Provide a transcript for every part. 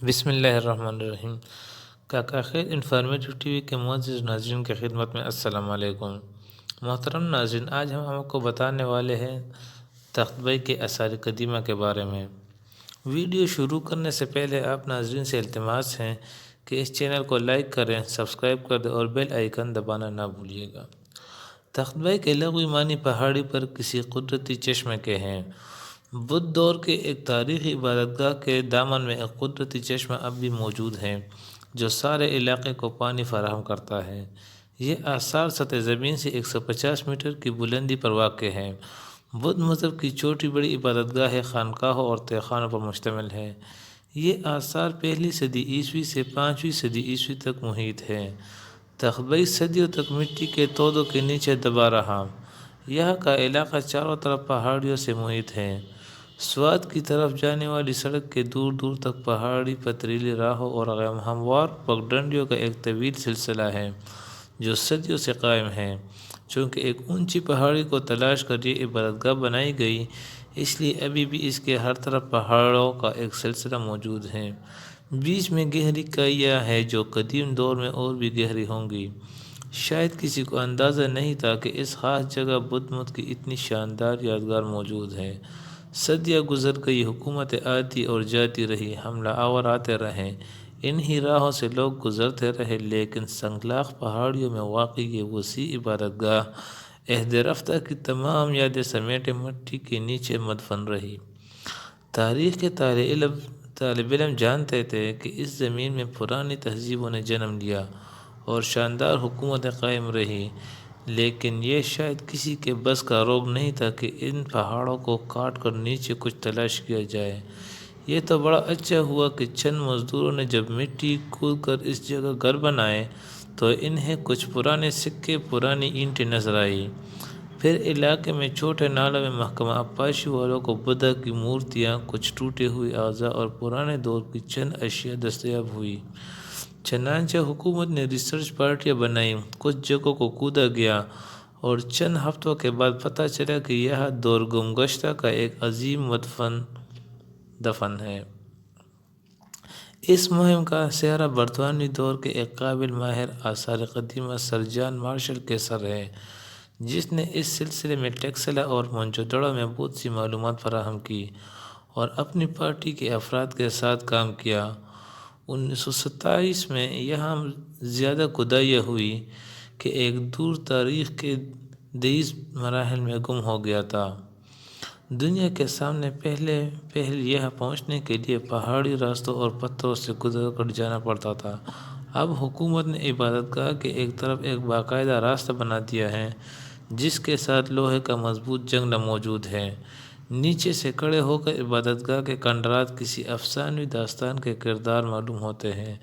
بسم اللہ الرحمن الرحیم۔ کاکا خیر انفارمیٹو ٹی وی کے معزز ناظرین کی خدمت میں السلام علیکم۔ محترم ناظرین، آج ہم آپ کو بتانے والے ہیں تختبئی کے آثار قدیمہ کے بارے میں۔ ویڈیو شروع کرنے سے پہلے آپ ناظرین سے التماس ہیں کہ اس چینل کو لائک کریں، سبسکرائب کر دیں اور بیل آئیکن دبانا نہ بھولیے گا۔ تختبئی کے لغوی معنی پہاڑی پر کسی قدرتی چشمے کے ہیں۔ بدھ دور کے ایک تاریخی عبادت گاہ کے دامن میں ایک قدرتی چشمہ اب بھی موجود ہے جو سارے علاقے کو پانی فراہم کرتا ہے۔ یہ آثار سطح زمین سے 150 میٹر کی بلندی پر واقع ہے۔ بدھ مذہب کی چھوٹی بڑی عبادت گاہیں خانقاہوں اور تہخانوں پر مشتمل ہے۔ یہ آثار پہلی صدی عیسوی سے 5ویں صدی عیسوی تک محیط ہے۔ تختبئی صدیوں تک مٹی کے تودوں کے نیچے دبا رہا۔ یہاں کا علاقہ چاروں طرف پہاڑیوں سے محیط ہے۔ سوات کی طرف جانے والی سڑک کے دور دور تک پہاڑی پتھریلی راہوں اور ہموار پگڈنڈیوں کا ایک طویل سلسلہ ہے جو صدیوں سے قائم ہے۔ چونکہ ایک اونچی پہاڑی کو تلاش کر یہ عبادت گاہ بنائی گئی، اس لیے ابھی بھی اس کے ہر طرف پہاڑوں کا ایک سلسلہ موجود ہے۔ بیچ میں گہری کائیاں ہیں جو قدیم دور میں اور بھی گہری ہوں گی۔ شاید کسی کو اندازہ نہیں تھا کہ اس خاص جگہ بدھ مت کی اتنی شاندار یادگار موجود ہے۔ صدیاں گزر گئی، حکومتیں آتی اور جاتی رہی، حملہ آور آتے رہے، انہی راہوں سے لوگ گزرتے رہے، لیکن سنگلاخ پہاڑیوں میں واقع یہ وسیع عبادت گاہ عہد رفتہ کی تمام یادیں سمیٹے مٹی کے نیچے مدفن رہی۔ تاریخ کے طالب علم جانتے تھے کہ اس زمین میں پرانی تہذیبوں نے جنم لیا اور شاندار حکومتیں قائم رہی، لیکن یہ شاید کسی کے بس کا روگ نہیں تھا کہ ان پہاڑوں کو کاٹ کر نیچے کچھ تلاش کیا جائے۔ یہ تو بڑا اچھا ہوا کہ چند مزدوروں نے جب مٹی کھود کر اس جگہ گھر بنائے تو انہیں کچھ پرانے سکے، پرانی اینٹیں نظر آئی۔ پھر علاقے میں چھوٹے نالوں میں محکمہ آبپاشی والوں کو بدھا کی مورتیاں، کچھ ٹوٹے ہوئے اعضاء اور پرانے دور کی چند اشیاء دستیاب ہوئی۔ چنانچہ حکومت نے ریسرچ پارٹیاں بنائیں، کچھ جگہوں کو کھودا گیا اور چند ہفتوں کے بعد پتہ چلا کہ یہاں دور گم گشتہ کا ایک عظیم دفن ہے۔ اس مہم کا سہرا برطانوی دور کے ایک قابل ماہر آثار قدیمہ سر جان مارشل کے سر ہے، جس نے اس سلسلے میں ٹیکسلا اور موئنجودڑو میں بہت سی معلومات فراہم کی اور اپنی پارٹی کے افراد کے ساتھ کام کیا۔ 1927 میں یہاں زیادہ کھدائیاں ہوئی کہ ایک دور تاریخ کے 23 مراحل میں گم ہو گیا تھا۔ دنیا کے سامنے پہل یہاں پہنچنے کے لیے پہاڑی راستوں اور پتھروں سے گزر کر جانا پڑتا تھا۔ اب حکومت نے عبادت گاہ کے ایک طرف ایک باقاعدہ راستہ بنا دیا ہے جس کے ساتھ لوہے کا مضبوط جنگلہ موجود ہے۔ نیچے سے کھڑے ہو کر عبادت گاہ کے کنڈرات کسی افسانوی داستان کے کردار معلوم ہوتے ہیں۔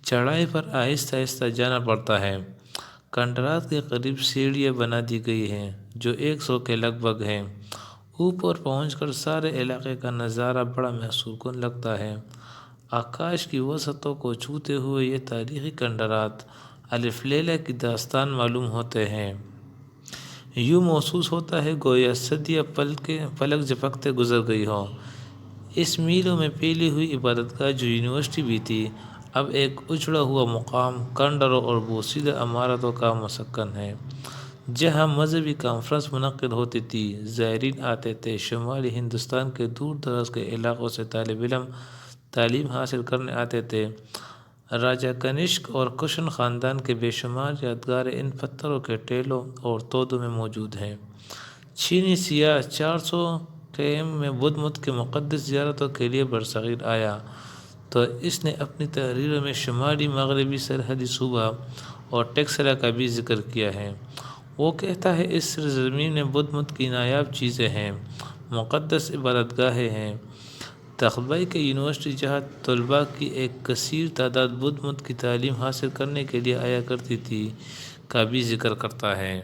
چڑھائی پر آہستہ آہستہ جانا پڑتا ہے۔ کنڈرات کے قریب سیڑھیاں بنا دی گئی ہیں جو 100 کے لگ بھگ ہیں۔ اوپر پہنچ کر سارے علاقے کا نظارہ بڑا محسوس کن لگتا ہے۔ آکاش کی وسعتوں کو چھوتے ہوئے یہ تاریخی کنڈرات الف لیلہ کی داستان معلوم ہوتے ہیں۔ یوں محسوس ہوتا ہے گویا صدیاں پلک جھپکتے گزر گئی ہوں۔ اس میلوں میں پھیلی ہوئی عبادت گاہ جو یونیورسٹی بھی تھی، اب ایک اجڑا ہوا مقام، کھنڈروں اور بوسیدہ عمارتوں کا مسکن ہے، جہاں مذہبی کانفرنس منعقد ہوتی تھی، زائرین آتے تھے۔ شمالی ہندوستان کے دور دراز کے علاقوں سے طالب علم تعلیم حاصل کرنے آتے تھے۔ راجہ کنشک اور کشن خاندان کے بے شمار یادگاریں ان پتھروں کے ٹیلوں اور تودوں میں موجود ہیں۔ چینی سیاح 400 کم میں بدھ مت کے مقدس زیارتوں کے لیے برصغیر آیا تو اس نے اپنی تحریروں میں شمالی مغربی سرحدی صوبہ اور ٹیکسلا کا بھی ذکر کیا ہے۔ وہ کہتا ہے اس سرزمین میں بدھ مت کی نایاب چیزیں ہیں، مقدس عبادت گاہیں ہیں۔ تختبئی کی یونیورسٹی جہاں طلباء کی ایک کثیر تعداد بدھ مت کی تعلیم حاصل کرنے کے لیے آیا کرتی تھی کا بھی ذکر کرتا ہے۔